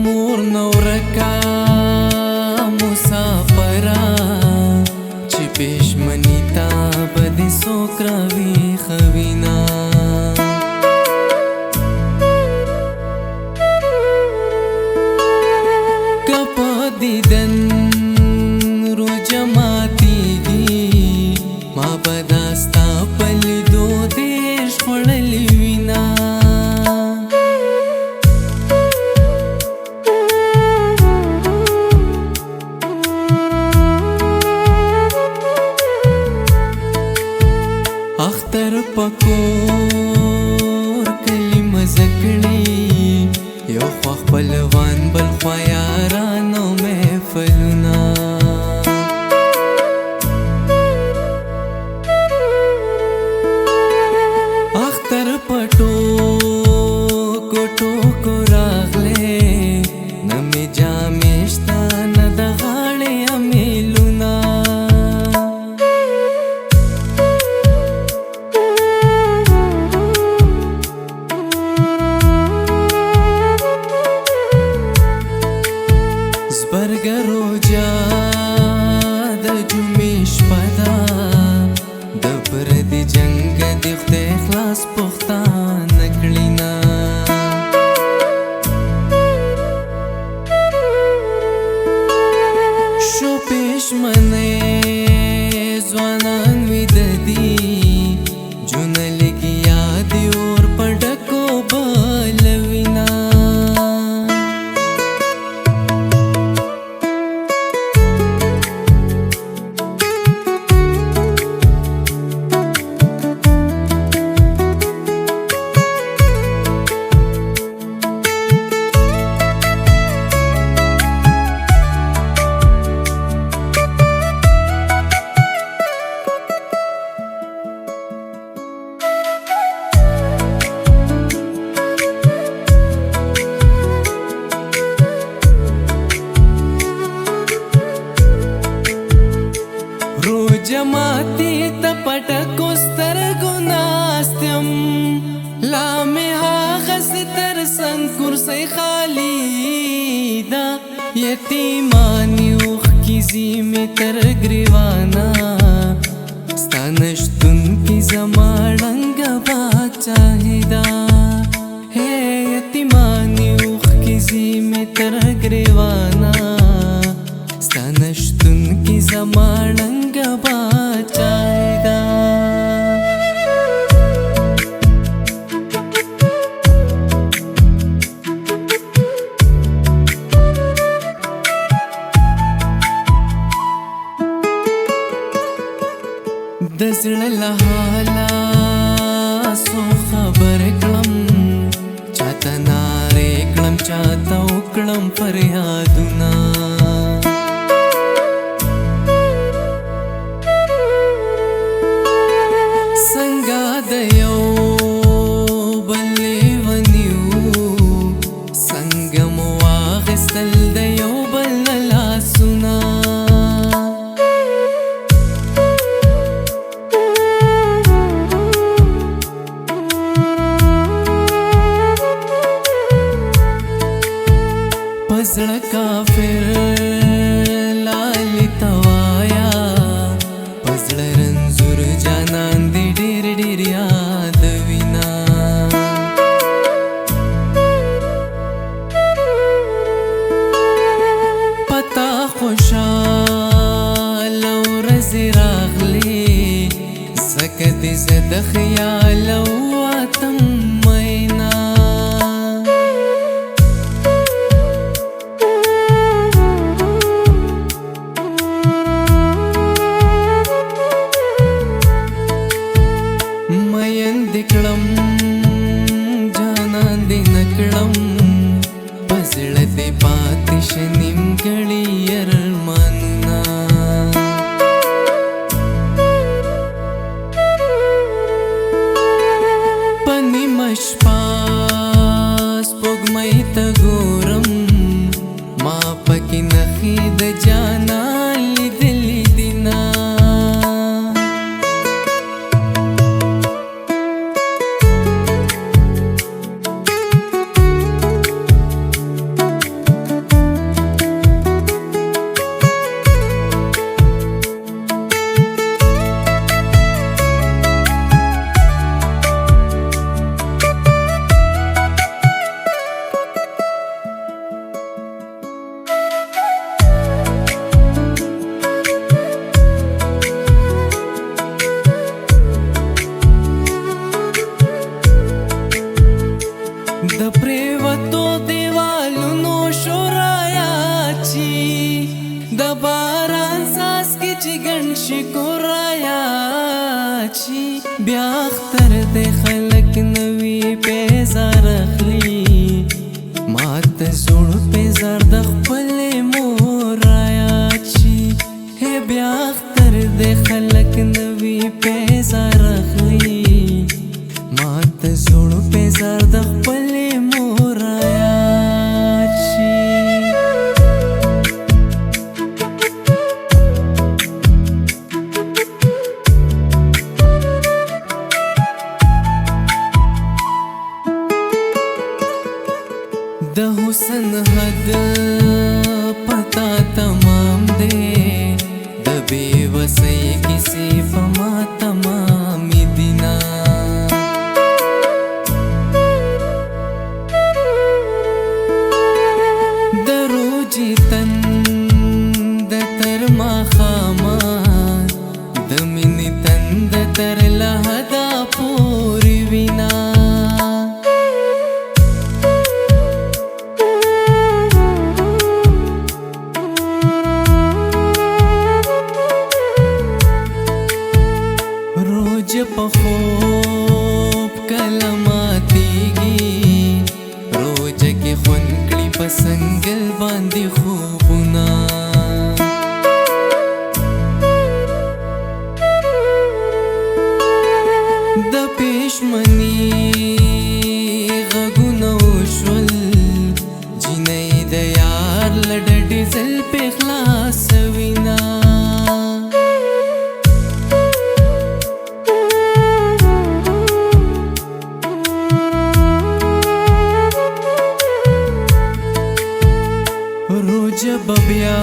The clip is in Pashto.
مور نورکا مسافرا چې پښمنی تا بدې څوک راویښوي نه که په دیدن روژه ماتېږي ما به دا ستا په لیدو دېرش خوړلې وینه اختر پکور کلی مزه کړي یو خوا خپلوان بل خوا یارانو محفلونه اختر پټوکو ټوکو راغلی نه مې جامې شته نه د غاړې امیلونه برګرو جا د جمعې شپه ده د پردي جنګ د خدای خلاص پښتانه کړي نه شو پښمنې ځوانان ویده دي جونه لګي یاد اور په ډکو بلوینا جماعتی تا پټکو سترګو ناستم لا مې هغه ستر څنګ کرسۍ خالي ده یتیمانې اوښکې ځي مې تر ګریوانه ستا نشتونکي زما ړنګه باچاهي ده هی یتیمانې اوښکې ځي مې تر ګریوانه ستا نشتونکي زما ړنګه باچاهي ده د زړه له حاله څو خبر کړم چاته نارې کړم چاته وکړم فریادونه څنګه د یو بل لیونیو څنګه مو واخیستل د یو بل نه لاسونه په زړه کافر لالي توایا په زړه رنځور جانان دې ډېر ډېر یادوینا پتا خوشاله ورځې راغلې ځکه دې زه د خیال واتم مینا کړم جانان دې نکړم پزړه دې پاتې شنیم ګړی ارمانونه پنی مشپا سپوږمۍ ته ګورم ما پکې نخې د جانان لیدلې دینا چی بیا اختر د خلک نوی پیزار اخلی مات زوړ پیزار د خپل مور رایا چی ہے بیا اختر د خلک نوی پیزار اخلی مات زوړ پیزار د خپل مور رایا چی د حسن حد پتا تمام دے د بے وسۍ کسی پما تمام دینا د روجی تن د تر ما خاما د منی تن د تر لحدا پوری وینا روج په خوب کلماتیږي روج کې خون کړي په سنگل باندې خوبونه د پېشمنی غږونه وشول جینۍ د یار لډډې زل په خلاص وینا روج بیا